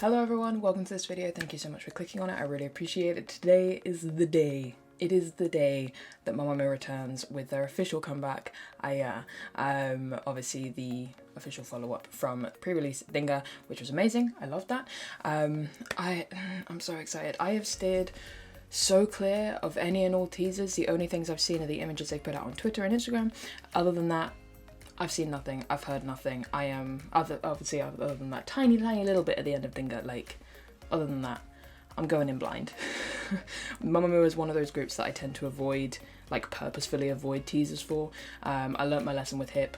Hello everyone, welcome to this video. Thank you so much for clicking on it. I really appreciate it. Today is the day. It is the day that MAMAMOO returns with their official comeback, Kaia. Obviously the official follow-up from pre-release Dinga, which was amazing. I loved that. I'm so excited. I have steered so clear of any and all teasers. The only things I've seen are the images they put out on Twitter and Instagram. Other than that, I've seen nothing, I've heard nothing. I am, other than that tiny little bit at the end of Dinga, like, other than that, I'm going in blind. MAMAMOO is one of those groups that I tend to avoid, like purposefully avoid teasers for. I learnt my lesson with Hip.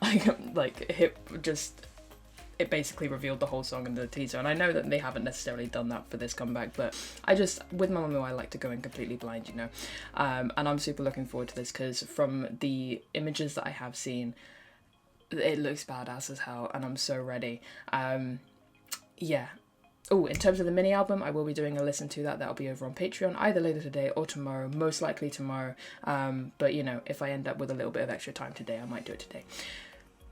Hip just, it basically revealed the whole song in the teaser, and I know that they haven't necessarily done that for this comeback, but with MAMAMOO I like to go in completely blind, you know, and I'm super looking forward to this because from the images that I have seen, it looks badass as hell, and I'm so ready. Yeah. Oh, in terms of the mini album, I will be doing a listen to that. That'll be over on Patreon either later today or tomorrow, most likely tomorrow, but you know, if I end up with a little bit of extra time today, I might do it today.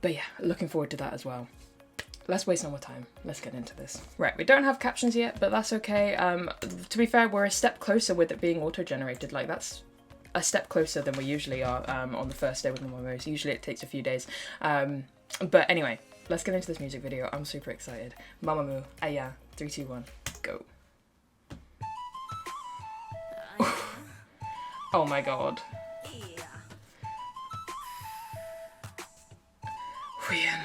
But yeah, looking forward to that as well. Let's waste no more time. Let's get into this. Right, we don't have captions yet, but that's okay. To be fair, we're a step closer with it being auto-generated. Like, that's a step closer than we usually are on the first day with MAMAMOO. Usually it takes a few days. But anyway, let's get into this music video. I'm super excited. MAMAMOO, Kaia, 3, 2, 1, go. Oh my god. Huyen.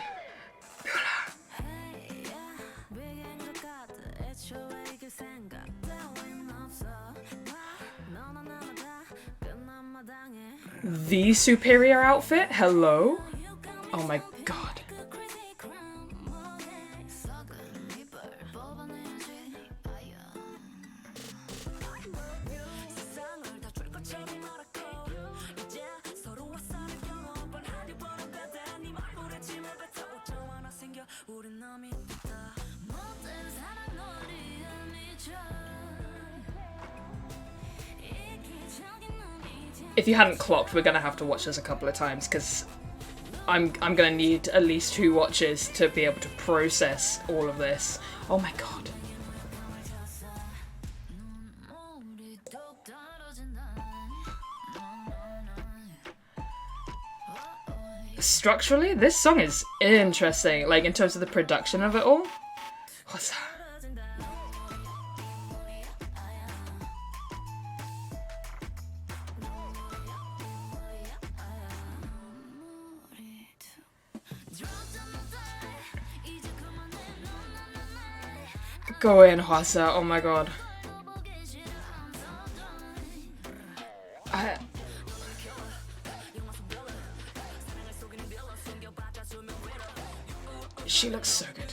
The superior outfit? Hello? Oh my god. If you hadn't clocked, we're gonna have to watch this a couple of times because I'm gonna need at least 2 watches to be able to process all of this. Oh my god. Structurally, this song is interesting, like in terms of the production of it all. What's that? Go in, Hwasa. Oh my god. She looks so good.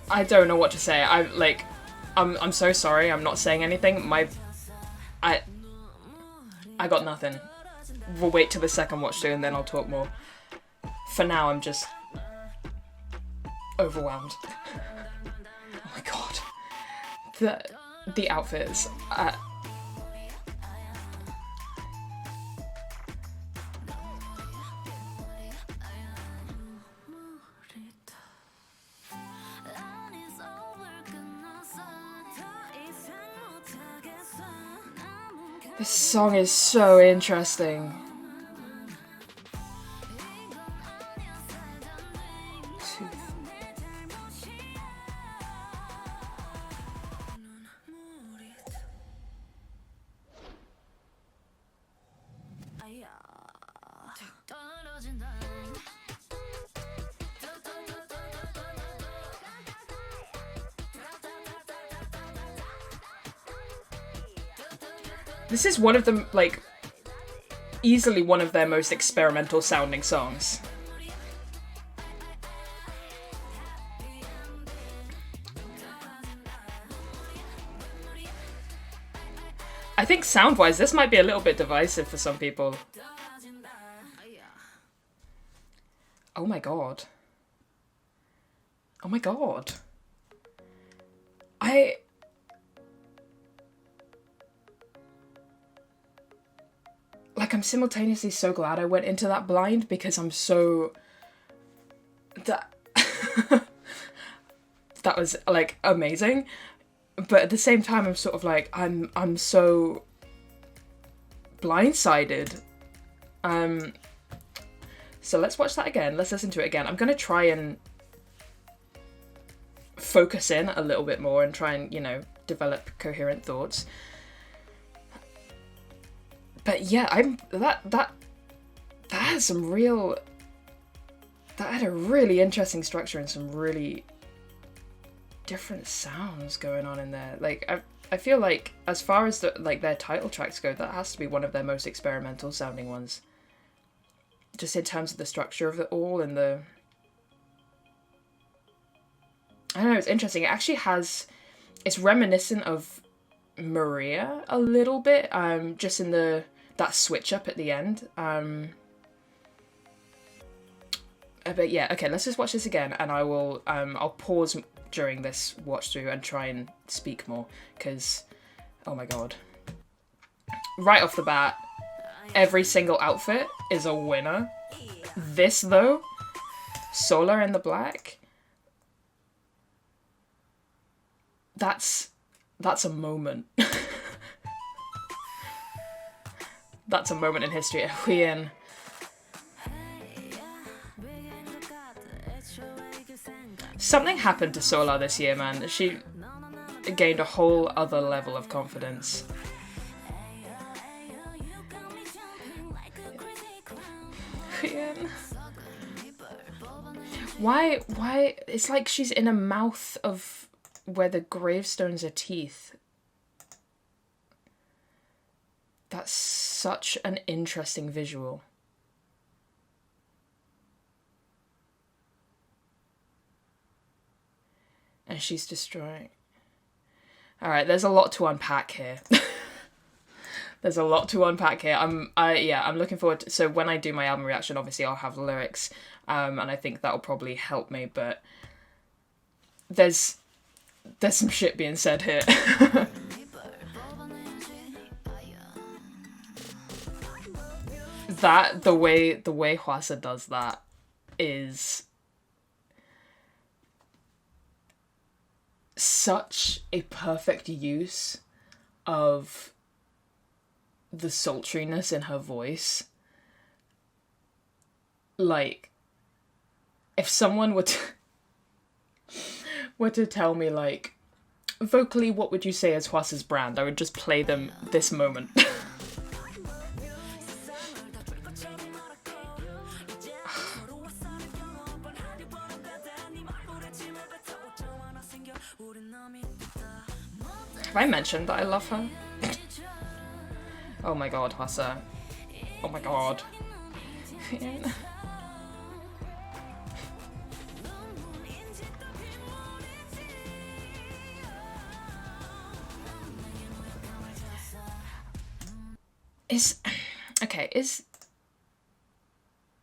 I don't know what to say. I'm so sorry. I'm not saying anything. I got nothing. We'll wait till the second watch through and then I'll talk more. For now, I'm just overwhelmed. Oh my god. The outfits. This song is so interesting. This is one of them, like, easily one of their most experimental sounding songs. I think sound-wise, this might be a little bit divisive for some people. Oh my god. Oh my god. I'm simultaneously so glad I went into that blind because I'm so... That was, like, amazing. But at the same time, I'm sort of like, I'm so blindsided. So let's watch that again. Let's listen to it again. I'm going to try and focus in a little bit more and try and, you know, develop coherent thoughts. But yeah, that had some real... That had a really interesting structure and some really different sounds going on in there. Like, I feel like as far as their title tracks go, that has to be one of their most experimental sounding ones. Just in terms of the structure of it all and the... I don't know, it's interesting. It actually has... It's reminiscent of Maria a little bit, just in that switch up at the end. But yeah, okay, let's just watch this again, and I will, I'll pause during this watch through and try and speak more, because, oh my god. Right off the bat, every single outfit is a winner. This, though, Solar in the black, that's a moment. That's a moment in history. Huyen. Something happened to Solar this year, man. She gained a whole other level of confidence. Why? It's like she's in a mouth of where the gravestones are teeth. That's such an interesting visual. And she's destroying. Alright, there's a lot to unpack here. There's a lot to unpack here. I'm looking forward to... So when I do my album reaction, obviously I'll have the lyrics. And I think that'll probably help me, but... There's some shit being said here. The way Hwasa does that is... such a perfect use of the sultriness in her voice. Like, if someone were to tell me, like, vocally, what would you say is Hwasa's brand? I would just play them this moment. Have I mentioned that I love her? Oh my god, Hwasa. Oh my god.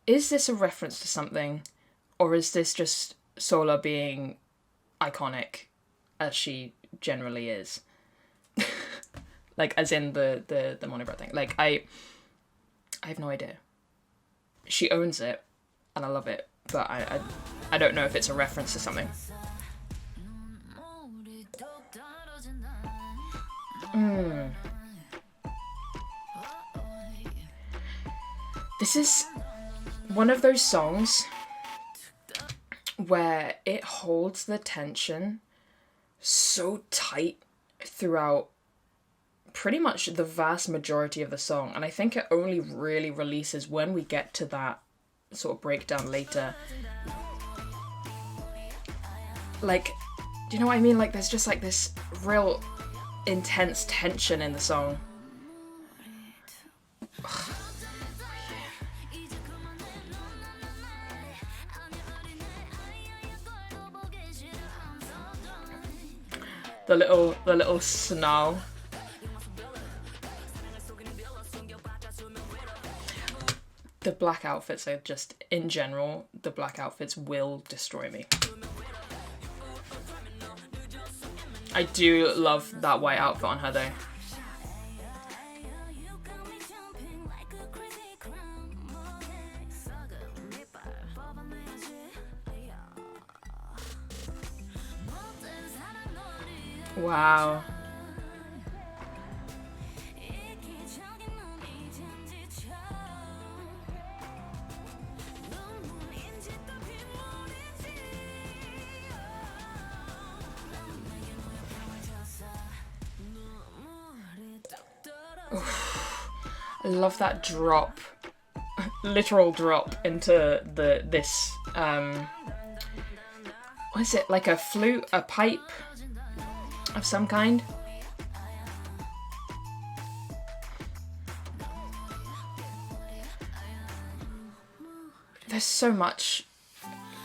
Is this a reference to something, or is this just Solar being iconic as she generally is? Like, as in the monobrow thing. Like, I have no idea. She owns it, and I love it, but I don't know if it's a reference to something. This is one of those songs where it holds the tension so tight throughout pretty much the vast majority of the song, and I think it only really releases when we get to that sort of breakdown later. Like, do you know what I mean? Like, there's just like this real intense tension in the song. The little snarl. The black outfits are just, in general, the black outfits will destroy me. I do love that white outfit on her though. Wow. I love that drop, literal drop into this what is it, like a flute, a pipe of some kind? There's so much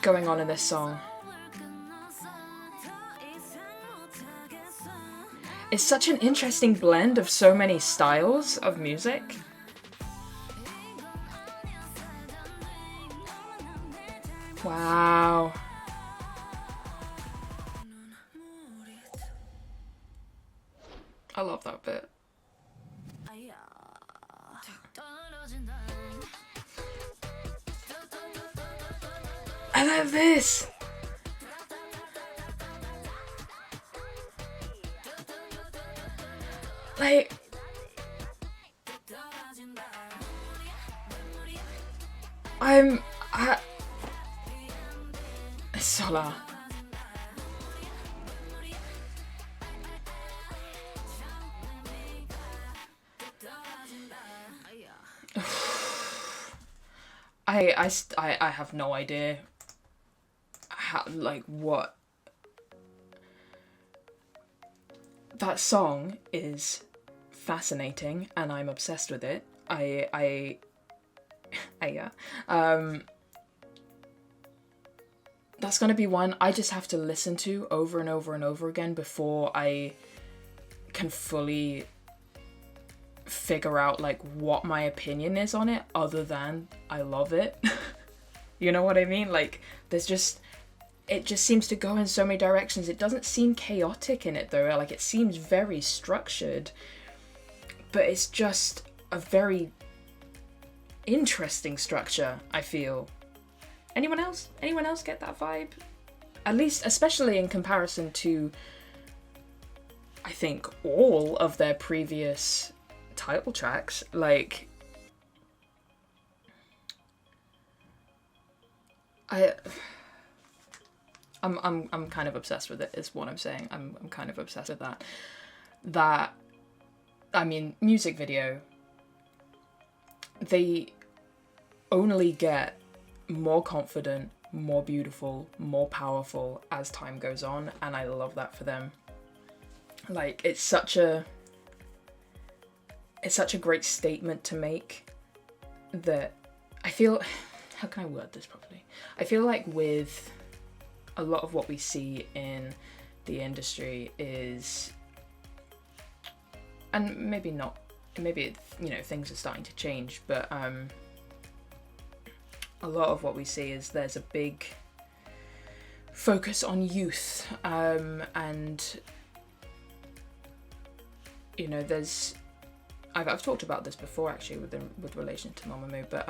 going on in this song. It's such an interesting blend of so many styles of music. Wow. I love that bit. I love this. Like, Sola. I have no idea how, like, what that song is. Fascinating, and I'm obsessed with it. Yeah. That's gonna be one I just have to listen to over and over and over again before I can fully figure out like what my opinion is on it, other than I love it. You know what I mean? Like, it just seems to go in so many directions. It doesn't seem chaotic in it though. Like, it seems very structured, but it's just a very interesting structure, I feel. Anyone else? Anyone else get that vibe? At least, especially in comparison to, I think, all of their previous title tracks. Like, I'm kind of obsessed with it, is what I'm saying. I'm kind of obsessed with that. I mean, music video, they only get more confident, more beautiful, more powerful as time goes on, and I love that for them. Like, it's such a great statement to make that I feel, how can I word this properly? I feel like with a lot of what we see in the industry is, and maybe not, maybe, you know, things are starting to change, but a lot of what we see is there's a big focus on youth, and, you know, there's, I've talked about this before actually with relation to MAMAMOO, but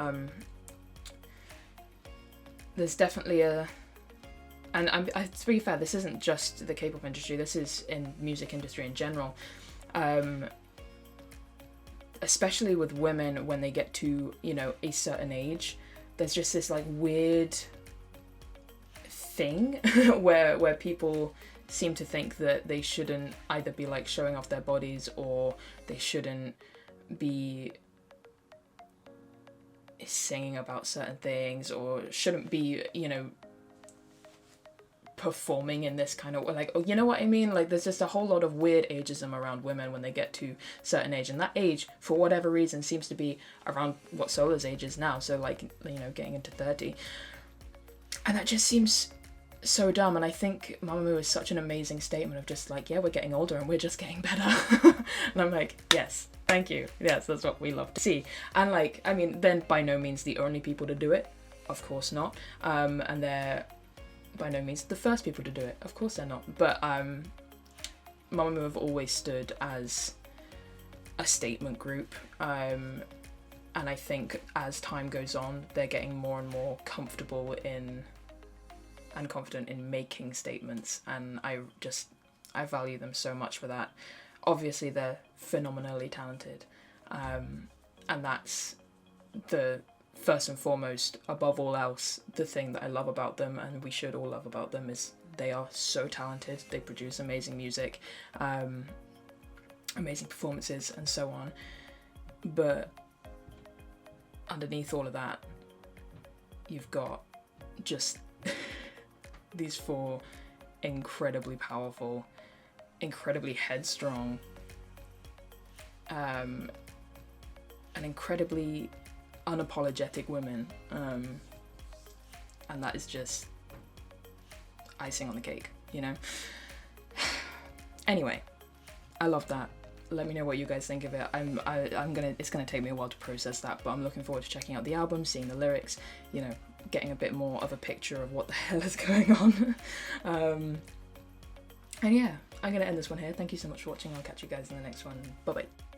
there's definitely a, and to be fair, this isn't just the K-pop industry, this is in music industry in general, especially with women when they get to, you know, a certain age, there's just this like weird thing where people seem to think that they shouldn't either be like showing off their bodies, or they shouldn't be singing about certain things, or shouldn't be, you know, performing in this kind of, like, you know what I mean? Like, there's just a whole lot of weird ageism around women when they get to certain age, and that age, for whatever reason, seems to be around what Sola's age is now, so like, you know, getting into 30, and that just seems so dumb. And I think MAMAMOO is such an amazing statement of just like, yeah, we're getting older and we're just getting better. And I'm like, yes, thank you. Yes, that's what we love to see. And like, I mean, they're by no means the only people to do it. Of course not. And they're by no means the first people to do it. Of course they're not. But MAMAMOO have always stood as a statement group. And I think as time goes on, they're getting more and more comfortable in and confident in making statements, and I value them so much for that. Obviously they're phenomenally talented, and that's the first and foremost, above all else, the thing that I love about them, and we should all love about them, is they are so talented. They produce amazing music, amazing performances, and so on. But underneath all of that, you've got just these 4 incredibly powerful, incredibly headstrong, and incredibly unapologetic women, and that is just icing on the cake, you know? Anyway, I love that. Let me know what you guys think of it. It's gonna take me a while to process that, but I'm looking forward to checking out the album, seeing the lyrics, you know, getting a bit more of a picture of what the hell is going on. And yeah, I'm gonna end this one here. Thank you so much for watching. I'll catch you guys in the next one. Bye bye.